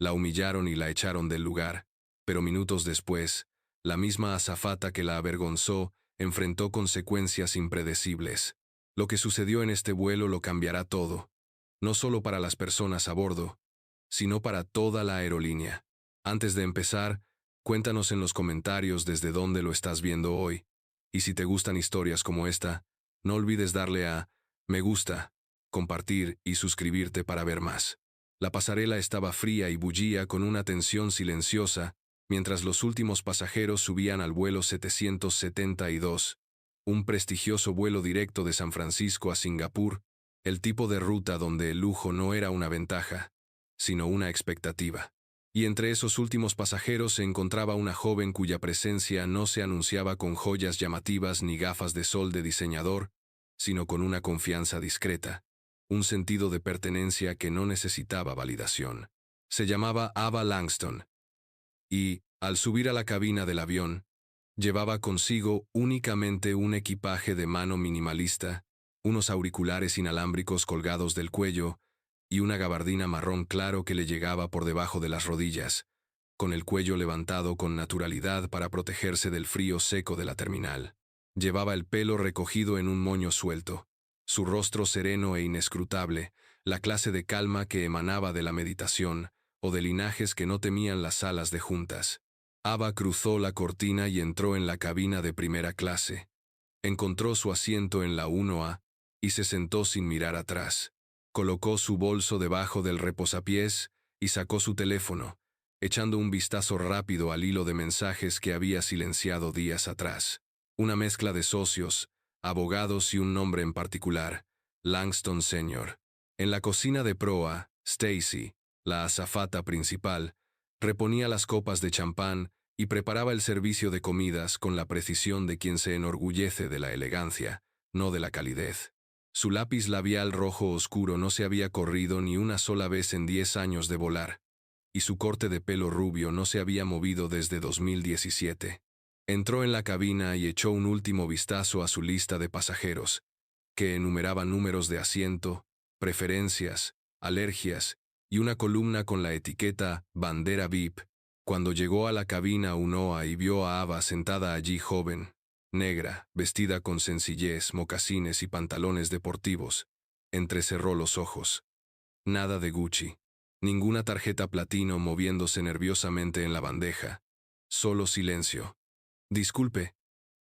La humillaron y la echaron del lugar, pero minutos después, la misma azafata que la avergonzó enfrentó consecuencias impredecibles. Lo que sucedió en este vuelo lo cambiará todo, no solo para las personas a bordo, sino para toda la aerolínea. Antes de empezar, cuéntanos en los comentarios desde dónde lo estás viendo hoy, y si te gustan historias como esta, no olvides darle a me gusta, compartir y suscribirte para ver más. La pasarela estaba fría y bullía con una tensión silenciosa, mientras los últimos pasajeros subían al vuelo 772, un prestigioso vuelo directo de San Francisco a Singapur, el tipo de ruta donde el lujo no era una ventaja, sino una expectativa. Y entre esos últimos pasajeros se encontraba una joven cuya presencia no se anunciaba con joyas llamativas ni gafas de sol de diseñador, sino con una confianza discreta, un sentido de pertenencia que no necesitaba validación. Se llamaba Ava Langston, y, al subir a la cabina del avión, llevaba consigo únicamente un equipaje de mano minimalista, unos auriculares inalámbricos colgados del cuello y una gabardina marrón claro que le llegaba por debajo de las rodillas, con el cuello levantado con naturalidad para protegerse del frío seco de la terminal. Llevaba el pelo recogido en un moño suelto, su rostro sereno e inescrutable, la clase de calma que emanaba de la meditación o de linajes que no temían las salas de juntas. Ava cruzó la cortina y entró en la cabina de primera clase. Encontró su asiento en la 1A y se sentó sin mirar atrás. Colocó su bolso debajo del reposapiés y sacó su teléfono, echando un vistazo rápido al hilo de mensajes que había silenciado días atrás. Una mezcla de socios, abogados y un nombre en particular, Langston Sr. En la cocina de proa, Stacy, la azafata principal, reponía las copas de champán y preparaba el servicio de comidas con la precisión de quien se enorgullece de la elegancia, no de la calidez. Su lápiz labial rojo oscuro no se había corrido ni una sola vez en 10 años de volar, y su corte de pelo rubio no se había movido desde 2017. Entró en la cabina y echó un último vistazo a su lista de pasajeros, que enumeraba números de asiento, preferencias, alergias y una columna con la etiqueta Bandera VIP. Cuando llegó a la cabina Unoa y vio a Ava sentada allí joven, negra, vestida con sencillez, mocasines y pantalones deportivos, entrecerró los ojos. Nada de Gucci, ninguna tarjeta platino moviéndose nerviosamente en la bandeja, solo silencio. Disculpe,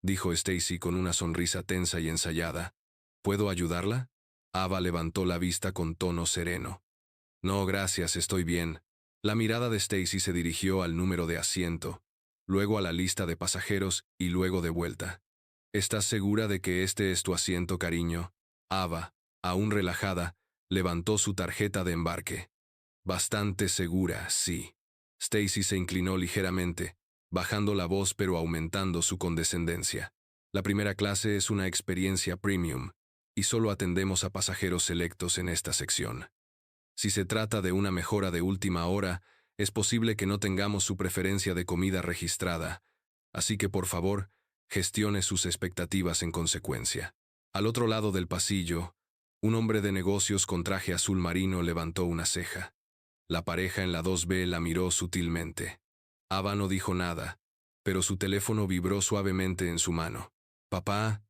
dijo Stacy con una sonrisa tensa y ensayada. ¿Puedo ayudarla? Ava levantó la vista con tono sereno. No, gracias, estoy bien. La mirada de Stacy se dirigió al número de asiento, luego a la lista de pasajeros y luego de vuelta. ¿Estás segura de que este es tu asiento, cariño? Ava, aún relajada, levantó su tarjeta de embarque. Bastante segura, sí. Stacy se inclinó ligeramente, bajando la voz pero aumentando su condescendencia. La primera clase es una experiencia premium, y solo atendemos a pasajeros selectos en esta sección. Si se trata de una mejora de última hora, es posible que no tengamos su preferencia de comida registrada, así que por favor, gestione sus expectativas en consecuencia. Al otro lado del pasillo, un hombre de negocios con traje azul marino levantó una ceja. La pareja en la 2B la miró sutilmente. Ava no dijo nada, pero su teléfono vibró suavemente en su mano. Papá,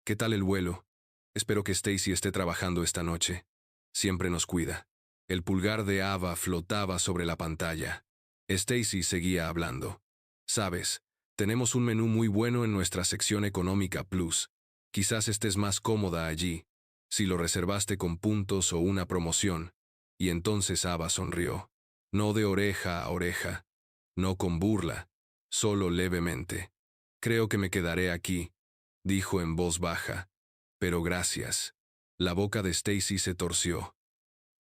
¿qué tal el vuelo? Espero que Stacy esté trabajando esta noche. Siempre nos cuida. El pulgar de Ava flotaba sobre la pantalla. Stacy seguía hablando. Sabes, tenemos un menú muy bueno en nuestra sección económica plus. Quizás estés más cómoda allí, si lo reservaste con puntos o una promoción. Y entonces Ava sonrió. No de oreja a oreja. No con burla, solo levemente. Creo que me quedaré aquí, dijo en voz baja. Pero gracias. La boca de Stacy se torció.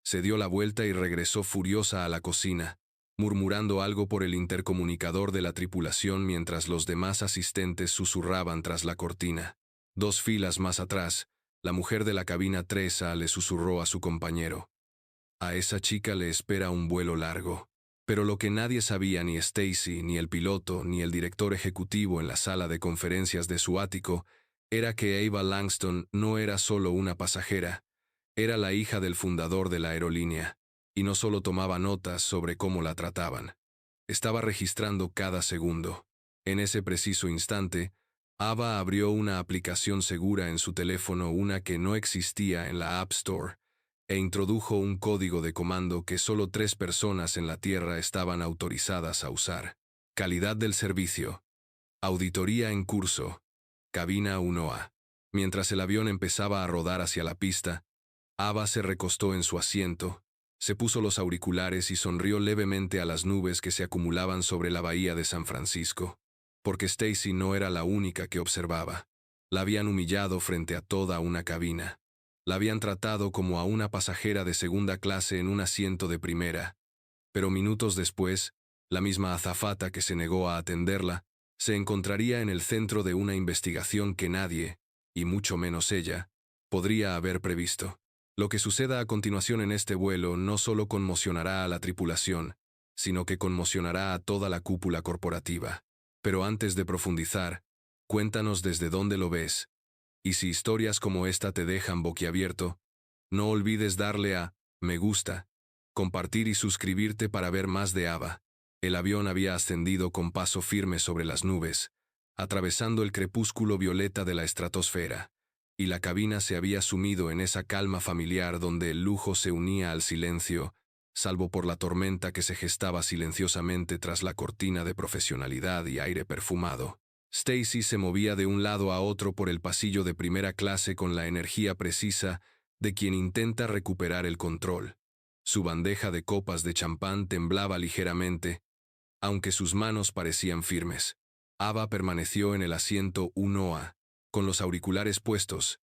Se dio la vuelta y regresó furiosa a la cocina, murmurando algo por el intercomunicador de la tripulación mientras los demás asistentes susurraban tras la cortina. 2 filas más atrás, la mujer de la cabina 3A le susurró a su compañero. A esa chica le espera un vuelo largo. Pero lo que nadie sabía, ni Stacy, ni el piloto, ni el director ejecutivo en la sala de conferencias de su ático, era que Ava Langston no era solo una pasajera, era la hija del fundador de la aerolínea, Y no solo tomaba notas sobre cómo la trataban. Estaba registrando cada segundo. En ese preciso instante, Ava abrió una aplicación segura en su teléfono, una que no existía en la App Store, e introdujo un código de comando que solo 3 personas en la Tierra estaban autorizadas a usar. Calidad del servicio. Auditoría en curso. Cabina 1A. Mientras el avión empezaba a rodar hacia la pista, Ava se recostó en su asiento, se puso los auriculares y sonrió levemente a las nubes que se acumulaban sobre la bahía de San Francisco, porque Stacy no era la única que observaba. La habían humillado frente a toda una cabina. La habían tratado como a una pasajera de segunda clase en un asiento de primera. Pero minutos después, la misma azafata que se negó a atenderla, se encontraría en el centro de una investigación que nadie, y mucho menos ella, podría haber previsto. Lo que suceda a continuación en este vuelo no solo conmocionará a la tripulación, sino que conmocionará a toda la cúpula corporativa. Pero antes de profundizar, cuéntanos desde dónde lo ves. Y si historias como esta te dejan boquiabierto, no olvides darle a me gusta, compartir y suscribirte para ver más de Ava. El avión había ascendido con paso firme sobre las nubes, atravesando el crepúsculo violeta de la estratosfera, y la cabina se había sumido en esa calma familiar donde el lujo se unía al silencio, salvo por la tormenta que se gestaba silenciosamente tras la cortina de profesionalidad y aire perfumado. Stacy se movía de un lado a otro por el pasillo de primera clase con la energía precisa de quien intenta recuperar el control. Su bandeja de copas de champán temblaba ligeramente, aunque sus manos parecían firmes. Ava permaneció en el asiento 1A, con los auriculares puestos,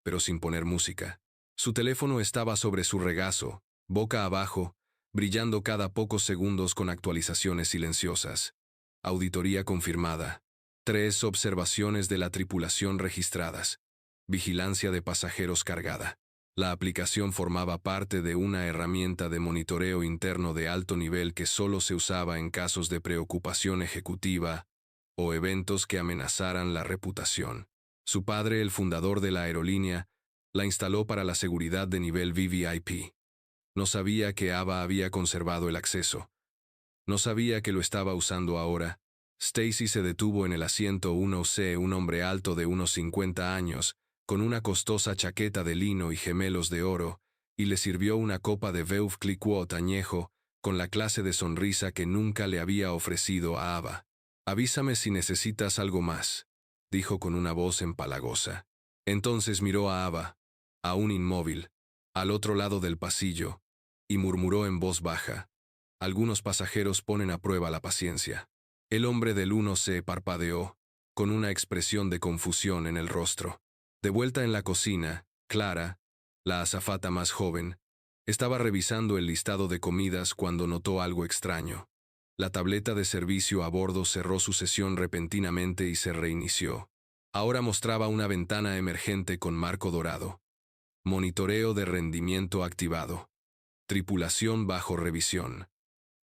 pero sin poner música. Su teléfono estaba sobre su regazo, boca abajo, brillando cada pocos segundos con actualizaciones silenciosas. Auditoría confirmada. 3 observaciones de la tripulación registradas. Vigilancia de pasajeros cargada. La aplicación formaba parte de una herramienta de monitoreo interno de alto nivel que solo se usaba en casos de preocupación ejecutiva o eventos que amenazaran la reputación. Su padre, el fundador de la aerolínea, la instaló para la seguridad de nivel VVIP. No sabía que Ava había conservado el acceso. No sabía que lo estaba usando ahora. Stacy se detuvo en el asiento 1C, un hombre alto de unos 50 años, con una costosa chaqueta de lino y gemelos de oro, y le sirvió una copa de Veuve Clicquot añejo, con la clase de sonrisa que nunca le había ofrecido a Ava. «Avísame si necesitas algo más», dijo con una voz empalagosa. Entonces miró a Ava, aún inmóvil, al otro lado del pasillo, y murmuró en voz baja: «Algunos pasajeros ponen a prueba la paciencia». El hombre del 1C parpadeó, con una expresión de confusión en el rostro. De vuelta en la cocina, Clara, la azafata más joven, estaba revisando el listado de comidas cuando notó algo extraño. La tableta de servicio a bordo cerró su sesión repentinamente y se reinició. Ahora mostraba una ventana emergente con marco dorado. Monitoreo de rendimiento activado. Tripulación bajo revisión.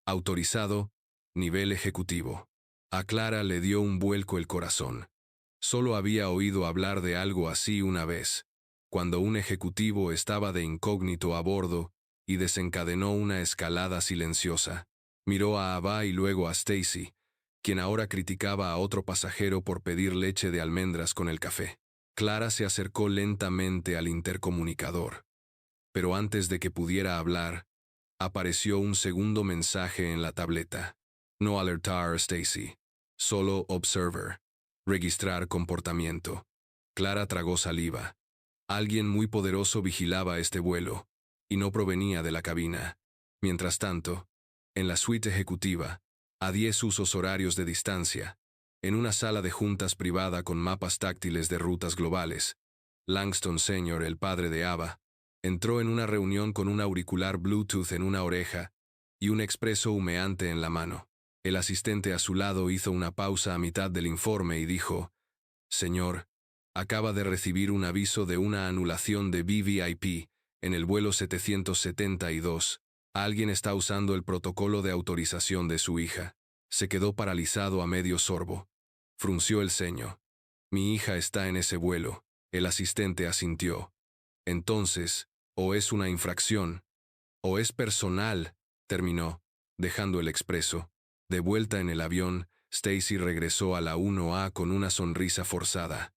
Autorizado, nivel ejecutivo. A Clara le dio un vuelco el corazón. Solo había oído hablar de algo así una vez, cuando un ejecutivo estaba de incógnito a bordo y desencadenó una escalada silenciosa. Miró a Ava y luego a Stacy, quien ahora criticaba a otro pasajero por pedir leche de almendras con el café. Clara se acercó lentamente al intercomunicador. Pero antes de que pudiera hablar, apareció un segundo mensaje en la tableta. No alertar a Stacy. Solo observer. Registrar comportamiento. Clara tragó saliva. Alguien muy poderoso vigilaba este vuelo, y no provenía de la cabina. Mientras tanto, en la suite ejecutiva, a 10 usos horarios de distancia, en una sala de juntas privada con mapas táctiles de rutas globales, Langston Sr., el padre de Ava, entró en una reunión con un auricular Bluetooth en una oreja y un expreso humeante en la mano. El asistente a su lado hizo una pausa a mitad del informe y dijo: «Señor, acaba de recibir un aviso de una anulación de VVIP en el vuelo 772. Alguien está usando el protocolo de autorización de su hija». Se quedó paralizado a medio sorbo. Frunció el ceño. «Mi hija está en ese vuelo», el asistente asintió. «Entonces, o es una infracción, «O es personal», terminó, dejando el expreso. De vuelta en el avión, Stacy regresó a la 1A con una sonrisa forzada.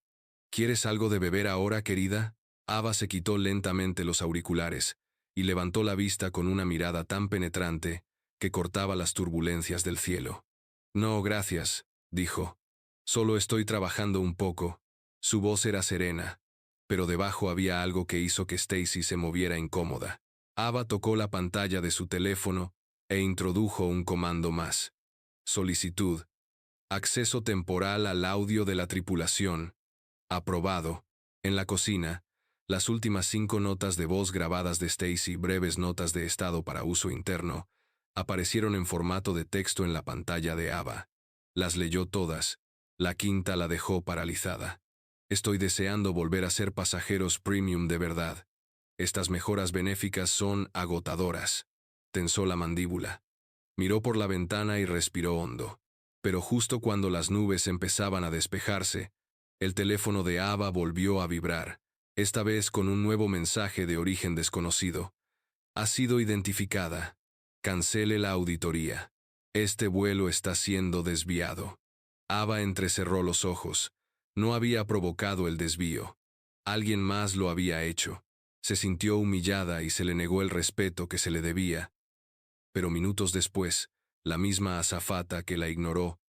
«¿Quieres algo de beber ahora, querida?» Ava se quitó lentamente los auriculares y levantó la vista con una mirada tan penetrante que cortaba las turbulencias del cielo. «No, gracias», dijo. «Solo estoy trabajando un poco». Su voz era serena, pero debajo había algo que hizo que Stacy se moviera incómoda. Ava tocó la pantalla de su teléfono e introdujo un comando más. Solicitud. Acceso temporal al audio de la tripulación. Aprobado. En la cocina, las últimas 5 notas de voz grabadas de Stacy, breves notas de estado para uso interno, aparecieron en formato de texto en la pantalla de Ava. Las leyó todas. La quinta la dejó paralizada. «Estoy deseando volver a ser pasajeros premium de verdad. Estas mejoras benéficas son agotadoras». Tensó la mandíbula. Miró por la ventana y respiró hondo. Pero justo cuando las nubes empezaban a despejarse, el teléfono de Ava volvió a vibrar, esta vez con un nuevo mensaje de origen desconocido. «Ha sido identificada. Cancele la auditoría. Este vuelo está siendo desviado». Ava entrecerró los ojos. No había provocado el desvío. Alguien más lo había hecho. Se sintió humillada y se le negó el respeto que se le debía. Pero minutos después, la misma azafata que la ignoró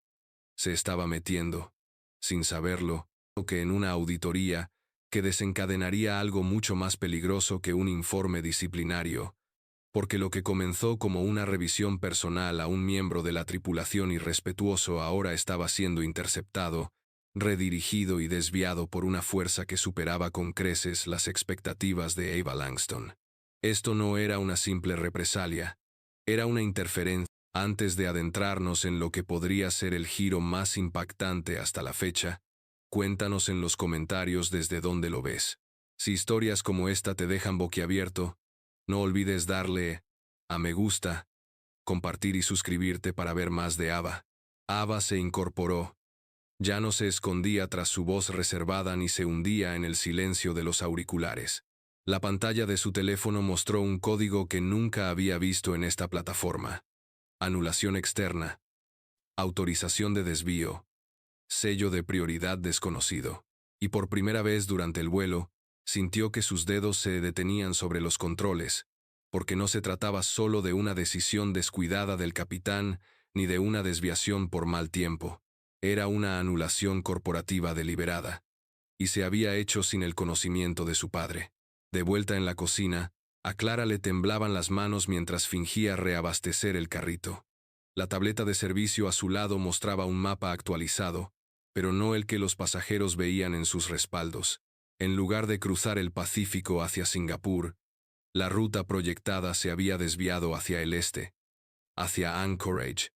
se estaba metiendo, sin saberlo, que en una auditoría que desencadenaría algo mucho más peligroso que un informe disciplinario, porque lo que comenzó como una revisión personal a un miembro de la tripulación irrespetuoso ahora estaba siendo interceptado, redirigido y desviado por una fuerza que superaba con creces las expectativas de Ava Langston. Esto no era una simple represalia, era una interferencia. Antes de adentrarnos en lo que podría ser el giro más impactante hasta la fecha, cuéntanos en los comentarios desde dónde lo ves. Si historias como esta te dejan boquiabierto, no olvides darle a me gusta, compartir y suscribirte para ver más de Ava. Ava se incorporó. Ya no se escondía tras su voz reservada ni se hundía en el silencio de los auriculares. La pantalla de su teléfono mostró un código que nunca había visto en esta plataforma. Anulación externa. Autorización de desvío. Sello de prioridad desconocido. Y por primera vez durante el vuelo, sintió que sus dedos se detenían sobre los controles, porque no se trataba solo de una decisión descuidada del capitán ni de una desviación por mal tiempo. Era una anulación corporativa deliberada. Y se había hecho sin el conocimiento de su padre. De vuelta en la cocina, a Clara le temblaban las manos mientras fingía reabastecer el carrito. La tableta de servicio a su lado mostraba un mapa actualizado, pero no el que los pasajeros veían en sus respaldos. En lugar de cruzar el Pacífico hacia Singapur, la ruta proyectada se había desviado hacia el este, hacia Anchorage,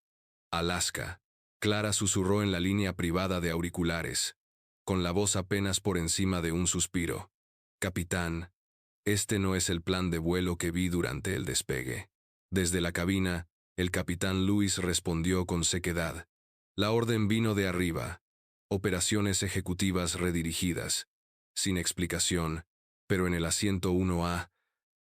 Alaska. Clara susurró en la línea privada de auriculares, con la voz apenas por encima de un suspiro. «Capitán, este no es el plan de vuelo que vi durante el despegue». Desde la cabina, el capitán Lewis respondió con sequedad. «La orden vino de arriba. Operaciones ejecutivas redirigidas». Sin explicación, pero en el asiento 1A,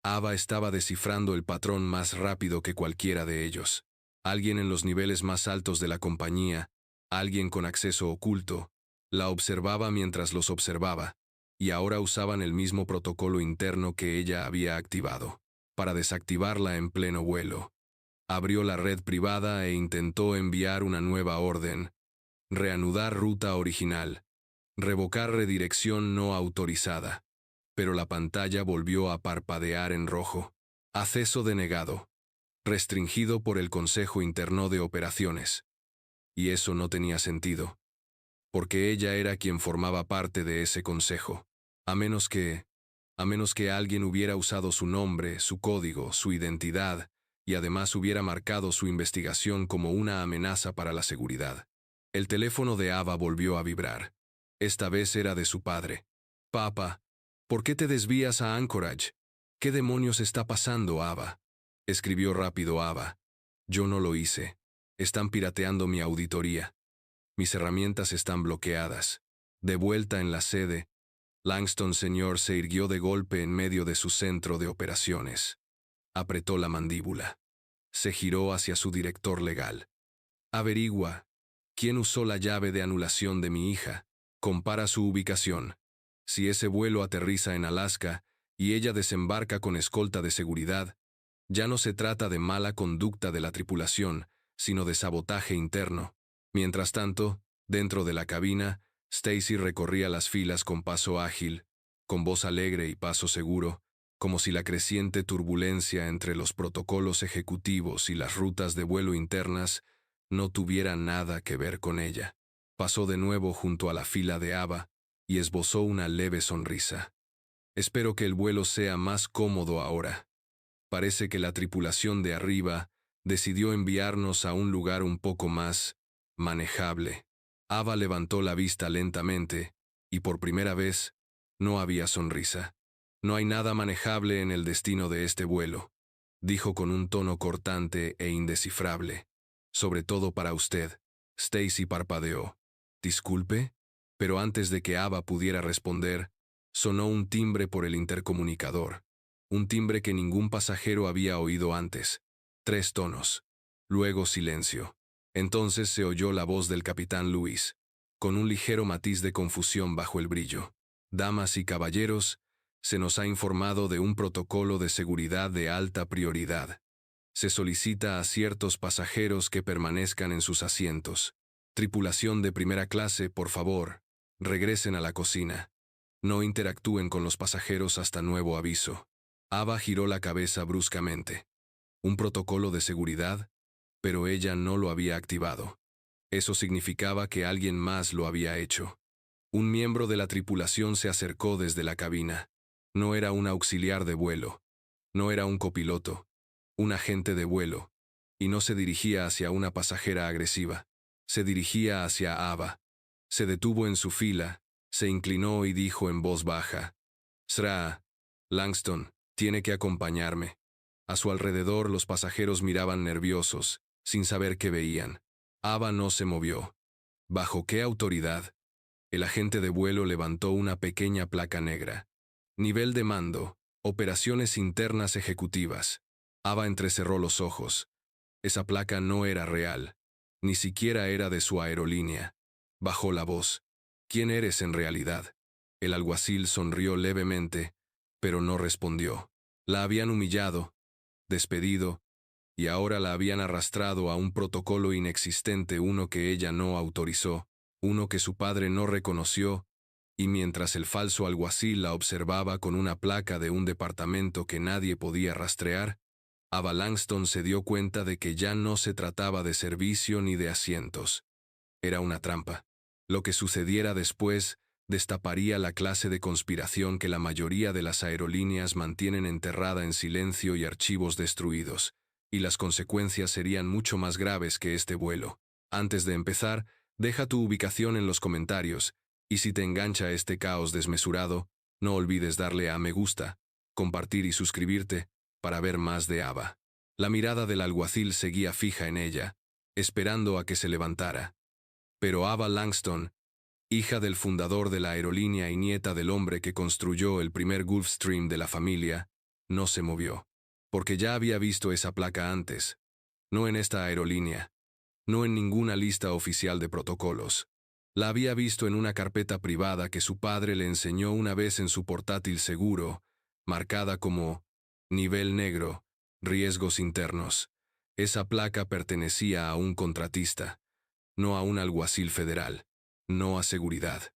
Ava estaba descifrando el patrón más rápido que cualquiera de ellos. Alguien en los niveles más altos de la compañía, alguien con acceso oculto, la observaba mientras los observaba, y ahora usaban el mismo protocolo interno que ella había activado, para desactivarla en pleno vuelo. Abrió la red privada e intentó enviar una nueva orden. Reanudar ruta original. Revocar redirección no autorizada. Pero la pantalla volvió a parpadear en rojo. Acceso denegado. Restringido por el Consejo Interno de Operaciones. Y eso no tenía sentido, porque ella era quien formaba parte de ese consejo. A menos que alguien hubiera usado su nombre, su código, su identidad, y además hubiera marcado su investigación como una amenaza para la seguridad. El teléfono de Ava volvió a vibrar. Esta vez era de su padre. «Papá, ¿por qué te desvías a Anchorage? ¿Qué demonios está pasando, Ava?», escribió rápido Ava. «Yo no lo hice. Están pirateando mi auditoría. Mis herramientas están bloqueadas». De vuelta en la sede, Langston Sr. se irguió de golpe en medio de su centro de operaciones. Apretó la mandíbula. Se giró hacia su director legal. Averigua. ¿Quién usó la llave de anulación de mi hija? Compara su ubicación. Si ese vuelo aterriza en Alaska y ella desembarca con escolta de seguridad, ya no se trata de mala conducta de la tripulación, sino de sabotaje interno. Mientras tanto, dentro de la cabina, Stacy recorría las filas con paso ágil, con voz alegre y paso seguro, como si la creciente turbulencia entre los protocolos ejecutivos y las rutas de vuelo internas no tuviera nada que ver con ella. Pasó de nuevo junto a la fila de Ava y esbozó una leve sonrisa. Espero que el vuelo sea más cómodo ahora. Parece que la tripulación de arriba decidió enviarnos a un lugar un poco más manejable. Ava levantó la vista lentamente, y por primera vez, no había sonrisa. No hay nada manejable en el destino de este vuelo, dijo con un tono cortante e indescifrable. Sobre todo para usted. Stacy parpadeó. ¿Disculpe? Pero antes de que Ava pudiera responder, sonó un timbre por el intercomunicador. Un timbre que ningún pasajero había oído antes. 3 tonos. Luego silencio. Entonces se oyó la voz del capitán Lewis, con un ligero matiz de confusión bajo el brillo. Damas y caballeros, se nos ha informado de un protocolo de seguridad de alta prioridad. Se solicita a ciertos pasajeros que permanezcan en sus asientos. Tripulación de primera clase, por favor, regresen a la cocina. No interactúen con los pasajeros hasta nuevo aviso. Ava giró la cabeza bruscamente. ¿Un protocolo de seguridad? Pero ella no lo había activado. Eso significaba que alguien más lo había hecho. Un miembro de la tripulación se acercó desde la cabina. No era un auxiliar de vuelo. No era un copiloto. Un agente de vuelo. Y no se dirigía hacia una pasajera agresiva. Se dirigía hacia Ava. Se detuvo en su fila, se inclinó y dijo en voz baja: «Sra. Langston, tiene que acompañarme». A su alrededor los pasajeros miraban nerviosos, sin saber qué veían. Ava no se movió. ¿Bajo qué autoridad? El agente de vuelo levantó una pequeña placa negra. Nivel de mando, operaciones internas ejecutivas. Ava entrecerró los ojos. Esa placa no era real. Ni siquiera era de su aerolínea. Bajó la voz. ¿Quién eres en realidad? El alguacil sonrió levemente, pero no respondió. La habían humillado, despedido, y ahora la habían arrastrado a un protocolo inexistente, uno que ella no autorizó, uno que su padre no reconoció, y mientras el falso alguacil la observaba con una placa de un departamento que nadie podía rastrear, Ava Langston se dio cuenta de que ya no se trataba de servicio ni de asientos. Era una trampa. Lo que sucediera después destaparía la clase de conspiración que la mayoría de las aerolíneas mantienen enterrada en silencio y archivos destruidos, y las consecuencias serían mucho más graves que este vuelo. Antes de empezar, deja tu ubicación en los comentarios, y si te engancha este caos desmesurado, no olvides darle a me gusta, compartir y suscribirte para ver más de Ava. La mirada del alguacil seguía fija en ella, esperando a que se levantara. Pero Ava Langston, hija del fundador de la aerolínea y nieta del hombre que construyó el primer Gulfstream de la familia, no se movió, porque ya había visto esa placa antes. No en esta aerolínea, no en ninguna lista oficial de protocolos. La había visto en una carpeta privada que su padre le enseñó una vez en su portátil seguro, marcada como Nivel negro, riesgos internos. Esa placa pertenecía a un contratista, no a un alguacil federal, no a seguridad.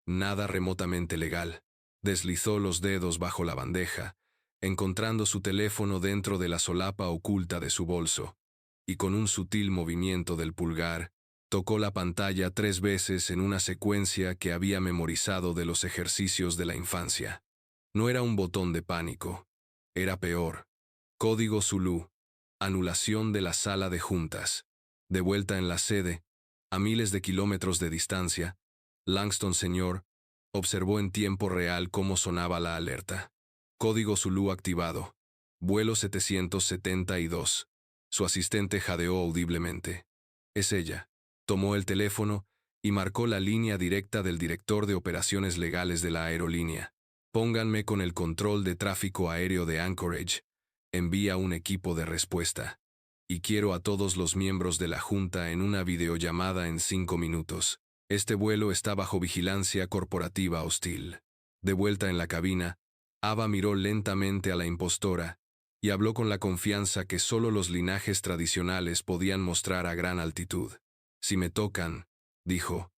Nada remotamente legal. Deslizó los dedos bajo la bandeja, encontrando su teléfono dentro de la solapa oculta de su bolso, y con un sutil movimiento del pulgar, tocó la pantalla 3 veces en una secuencia que había memorizado de los ejercicios de la infancia. No era un botón de pánico. Era peor. Código Zulú. Anulación de la sala de juntas. De vuelta en la sede, a miles de kilómetros de distancia, Langston Sr. observó en tiempo real cómo sonaba la alerta. Código Zulú activado. Vuelo 772. Su asistente jadeó audiblemente. Es ella. Tomó el teléfono y marcó la línea directa del director de operaciones legales de la aerolínea. Pónganme con el control de tráfico aéreo de Anchorage. Envía un equipo de respuesta. Y quiero a todos los miembros de la Junta en una videollamada en 5 minutos. Este vuelo está bajo vigilancia corporativa hostil. De vuelta en la cabina, Ava miró lentamente a la impostora y habló con la confianza que solo los linajes tradicionales podían mostrar a gran altitud. Si me tocan, dijo,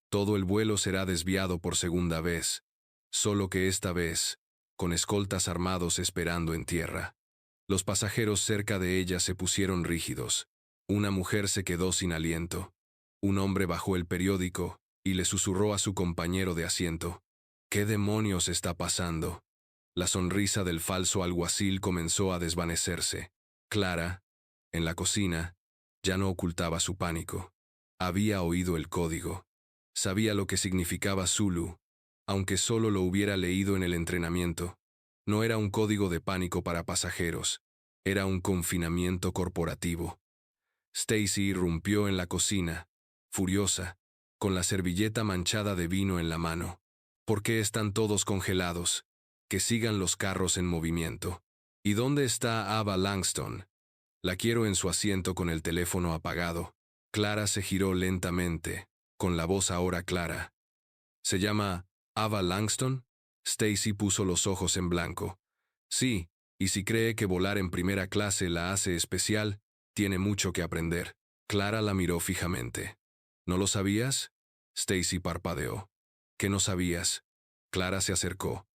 todo el vuelo será desviado por segunda vez, solo que esta vez, con escoltas armados esperando en tierra. Los pasajeros cerca de ella se pusieron rígidos. Una mujer se quedó sin aliento. Un hombre bajó el periódico y le susurró a su compañero de asiento. ¿Qué demonios está pasando? La sonrisa del falso alguacil comenzó a desvanecerse. Clara, en la cocina, ya no ocultaba su pánico. Había oído el código. Sabía lo que significaba Zulu, aunque solo lo hubiera leído en el entrenamiento. No era un código de pánico para pasajeros, era un confinamiento corporativo. Stacy irrumpió en la cocina, furiosa, con la servilleta manchada de vino en la mano. ¿Por qué están todos congelados? Que sigan los carros en movimiento. ¿Y dónde está Ava Langston? La quiero en su asiento con el teléfono apagado. Clara se giró lentamente, con la voz ahora clara. ¿Se llama Ava Langston? Stacy puso los ojos en blanco. Sí, y si cree que volar en primera clase la hace especial, tiene mucho que aprender. Clara la miró fijamente. ¿No lo sabías? Stacy parpadeó. ¿Qué no sabías? Clara se acercó.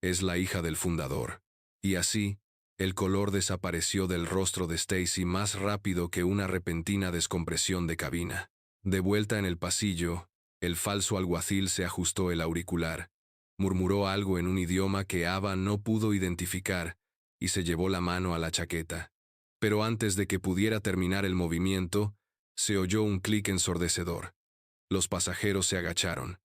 Es la hija del fundador. Y así, el color desapareció del rostro de Stacy más rápido que una repentina descompresión de cabina. De vuelta en el pasillo, el falso alguacil se ajustó el auricular. Murmuró algo en un idioma que Ava no pudo identificar y se llevó la mano a la chaqueta. Pero antes de que pudiera terminar el movimiento, se oyó un clic ensordecedor. Los pasajeros se agacharon.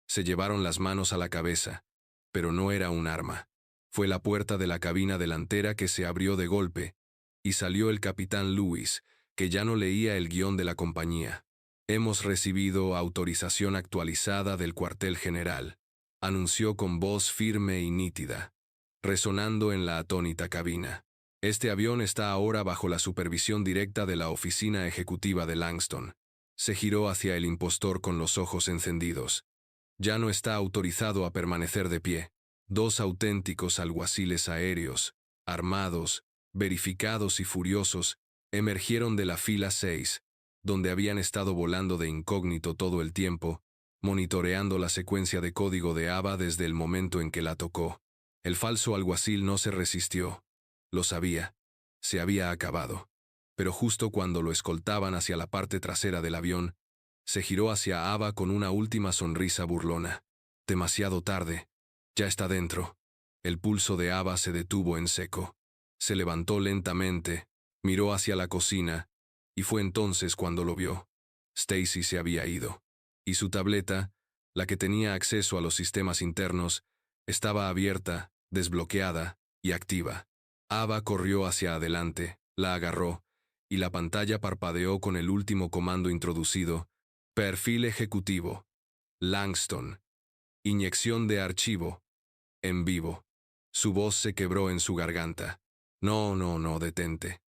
Se llevaron las manos a la cabeza, pero no era un arma. Fue la puerta de la cabina delantera que se abrió de golpe, y salió el capitán Lewis, que ya no leía el guión de la compañía. Hemos recibido autorización actualizada del cuartel general, anunció con voz firme y nítida, resonando en la atónita cabina. Este avión está ahora bajo la supervisión directa de la oficina ejecutiva de Langston. Se giró hacia el impostor con los ojos encendidos. Ya no está autorizado a permanecer de pie. 2 auténticos alguaciles aéreos, armados, verificados y furiosos, emergieron de la fila 6, donde habían estado volando de incógnito todo el tiempo, monitoreando la secuencia de código de Ava desde el momento en que la tocó. El falso alguacil no se resistió. Lo sabía. Se había acabado. Pero justo cuando lo escoltaban hacia la parte trasera del avión, se giró hacia Ava con una última sonrisa burlona. Demasiado tarde. Ya está dentro. El pulso de Ava se detuvo en seco. Se levantó lentamente, miró hacia la cocina, y fue entonces cuando lo vio. Stacy se había ido. Y su tableta, la que tenía acceso a los sistemas internos, estaba abierta, desbloqueada y activa. Ava corrió hacia adelante, la agarró, y la pantalla parpadeó con el último comando introducido. Perfil ejecutivo. Langston. Inyección de archivo. En vivo. Su voz se quebró en su garganta. No, detente.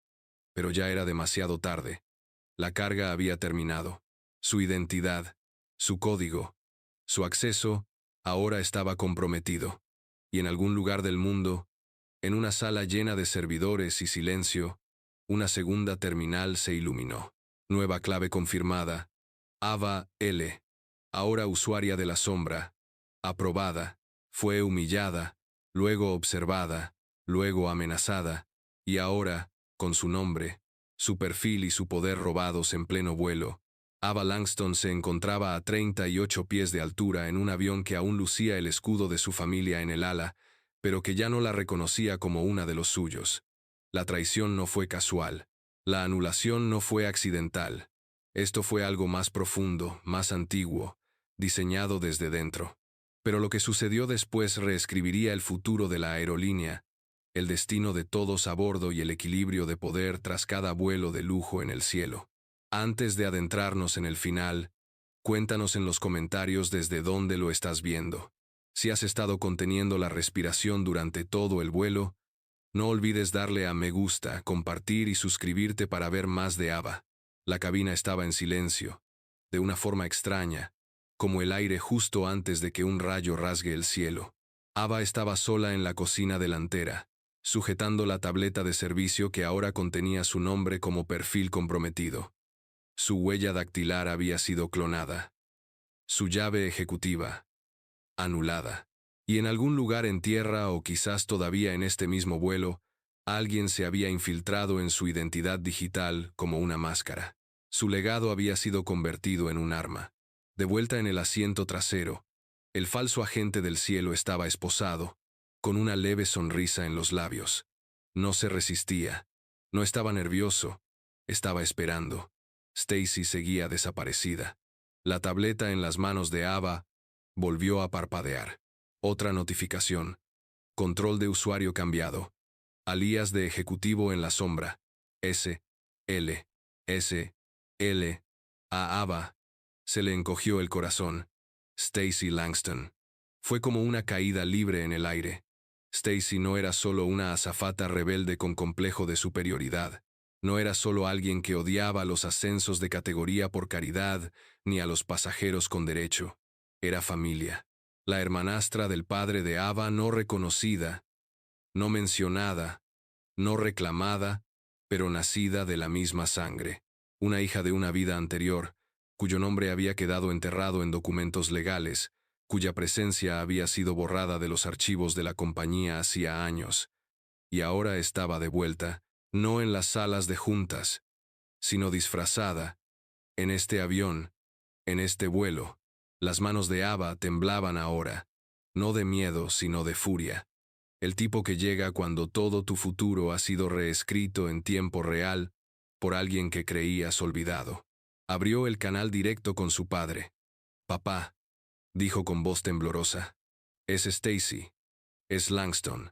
Pero ya era demasiado tarde. La carga había terminado. Su identidad, su código, su acceso, ahora estaba comprometido. Y en algún lugar del mundo, en una sala llena de servidores y silencio, una segunda terminal se iluminó. Nueva clave confirmada. Ava L. Ahora usuaria de la sombra. Aprobada. Fue humillada, luego observada, luego amenazada, y ahora, con su nombre, su perfil y su poder robados en pleno vuelo, Ava Langston se encontraba a 38 pies de altura en un avión que aún lucía el escudo de su familia en el ala, pero que ya no la reconocía como una de los suyos. La traición no fue casual. La anulación no fue accidental. Esto fue algo más profundo, más antiguo, diseñado desde dentro. Pero lo que sucedió después reescribiría el futuro de la aerolínea, el destino de todos a bordo y el equilibrio de poder tras cada vuelo de lujo en el cielo. Antes de adentrarnos en el final, cuéntanos en los comentarios desde dónde lo estás viendo. Si has estado conteniendo la respiración durante todo el vuelo, No olvides darle a me gusta, compartir y suscribirte para ver más de Ava. La cabina estaba en silencio, de una forma extraña, como el aire justo antes de que un rayo rasgue el cielo. Ava estaba sola en la cocina delantera, sujetando la tableta de servicio que ahora contenía su nombre como perfil comprometido. Su huella dactilar había sido clonada. Su llave ejecutiva, anulada. Y en algún lugar en tierra o quizás todavía en este mismo vuelo, alguien se había infiltrado en su identidad digital como una máscara. Su legado había sido convertido en un arma. De vuelta en el asiento trasero, el falso agente del cielo estaba esposado, con una leve sonrisa en los labios. No se resistía. No estaba nervioso. Estaba esperando. Stacy seguía desaparecida. La tableta en las manos de Ava volvió a parpadear. Otra notificación. Control de usuario cambiado. Alias de ejecutivo en la sombra. S. L. S. L. A Ava. Se le encogió el corazón. Stacy Langston. Fue como una caída libre en el aire. Stacy no era solo una azafata rebelde con complejo de superioridad. No era solo alguien que odiaba los ascensos de categoría por caridad, ni a los pasajeros con derecho. Era familia. La hermanastra del padre de Ava no reconocida, no mencionada, no reclamada, pero nacida de la misma sangre. Una hija de una vida anterior, cuyo nombre había quedado enterrado en documentos legales, cuya presencia había sido borrada de los archivos de la compañía hacía años, y ahora estaba de vuelta, no en las salas de juntas, sino disfrazada, en este avión, en este vuelo. Las manos de Ava temblaban ahora, no de miedo, sino de furia. El tipo que llega cuando todo tu futuro ha sido reescrito en tiempo real por alguien que creías olvidado. Abrió el canal directo con su padre. «Papá», dijo con voz temblorosa, «es Stacy. Es Langston.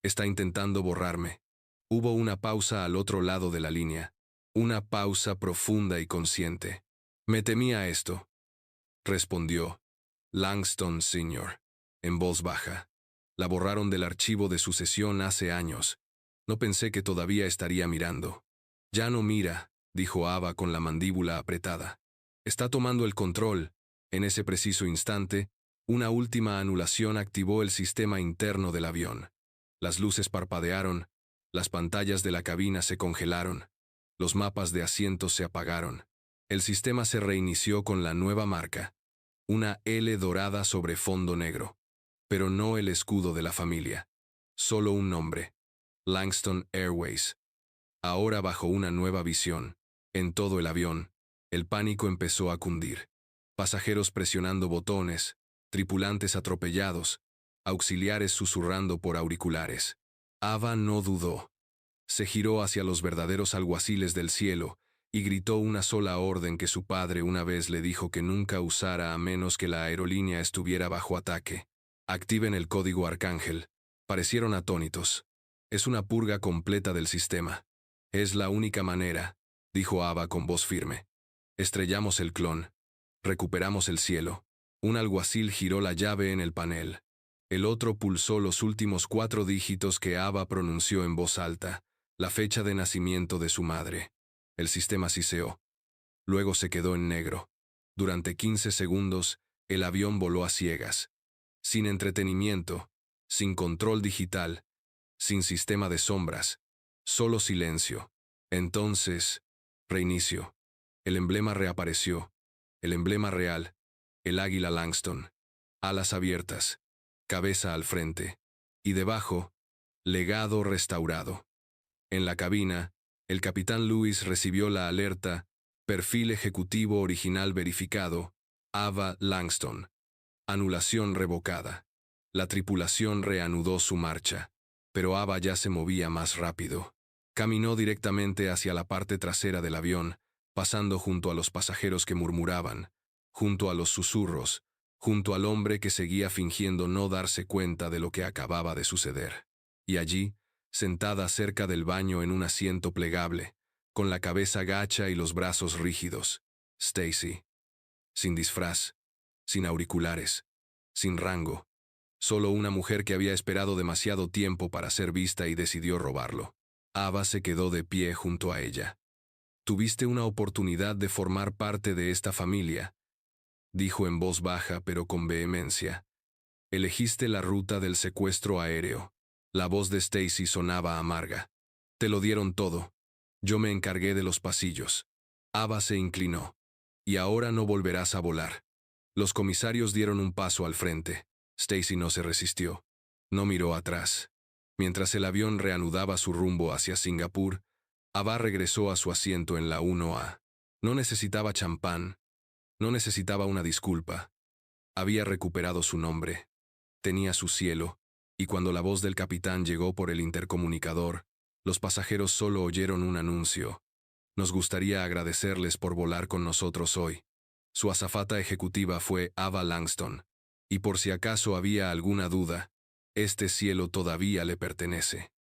Está intentando borrarme». Hubo una pausa al otro lado de la línea. Una pausa profunda y consciente. «Me temía esto», respondió Langston Sr., en voz baja. «La borraron del archivo de sucesión hace años. No pensé que todavía estaría mirando». «Ya no mira», dijo Ava con la mandíbula apretada. «Está tomando el control». En ese preciso instante, una última anulación activó el sistema interno del avión. Las luces parpadearon, las pantallas de la cabina se congelaron, los mapas de asientos se apagaron. El sistema se reinició con la nueva marca, una L dorada sobre fondo negro, pero no el escudo de la familia, solo un nombre, Langston Airways. Ahora bajo una nueva visión, en todo el avión, el pánico empezó a cundir. Pasajeros presionando botones, tripulantes atropellados, auxiliares susurrando por auriculares. Ava no dudó. Se giró hacia los verdaderos alguaciles del cielo y gritó una sola orden que su padre una vez le dijo que nunca usara a menos que la aerolínea estuviera bajo ataque. «Activen el código Arcángel». Parecieron atónitos. «Es una purga completa del sistema». «Es la única manera», dijo Ava con voz firme. «Estrellamos el clon. Recuperamos el cielo». Un alguacil giró la llave en el panel. El otro pulsó los últimos 4 dígitos que Ava pronunció en voz alta, la fecha de nacimiento de su madre. El sistema siseó. Luego se quedó en negro. Durante 15 segundos, el avión voló a ciegas. Sin entretenimiento, sin control digital, sin sistema de sombras, solo silencio. Entonces, reinicio. El emblema reapareció. El emblema real. El águila Langston. Alas abiertas. Cabeza al frente. Y debajo, legado restaurado. En la cabina, el capitán Lewis recibió la alerta, perfil ejecutivo original verificado, Ava Langston. Anulación revocada. La tripulación reanudó su marcha, pero Ava ya se movía más rápido. Caminó directamente hacia la parte trasera del avión, pasando junto a los pasajeros que murmuraban, junto a los susurros, junto al hombre que seguía fingiendo no darse cuenta de lo que acababa de suceder. Y allí, sentada cerca del baño en un asiento plegable, con la cabeza gacha y los brazos rígidos, Stacy. Sin disfraz, sin auriculares, sin rango, Solo una mujer que había esperado demasiado tiempo para ser vista y decidió robarlo. Ava se quedó de pie junto a ella. «Tuviste una oportunidad de formar parte de esta familia», dijo en voz baja pero con vehemencia. «Elegiste la ruta del secuestro aéreo». La voz de Stacy sonaba amarga. «Te lo dieron todo. Yo me encargué de los pasillos». Ava se inclinó. «Y ahora no volverás a volar». Los comisarios dieron un paso al frente. Stacy no se resistió. No miró atrás. Mientras el avión reanudaba su rumbo hacia Singapur, Ava regresó a su asiento en la 1A. No necesitaba champán. No necesitaba una disculpa. Había recuperado su nombre. Tenía su cielo, y cuando la voz del capitán llegó por el intercomunicador, los pasajeros solo oyeron un anuncio. «Nos gustaría agradecerles por volar con nosotros hoy». Su azafata ejecutiva fue Ava Langston. Y por si acaso había alguna duda, este cielo todavía le pertenece.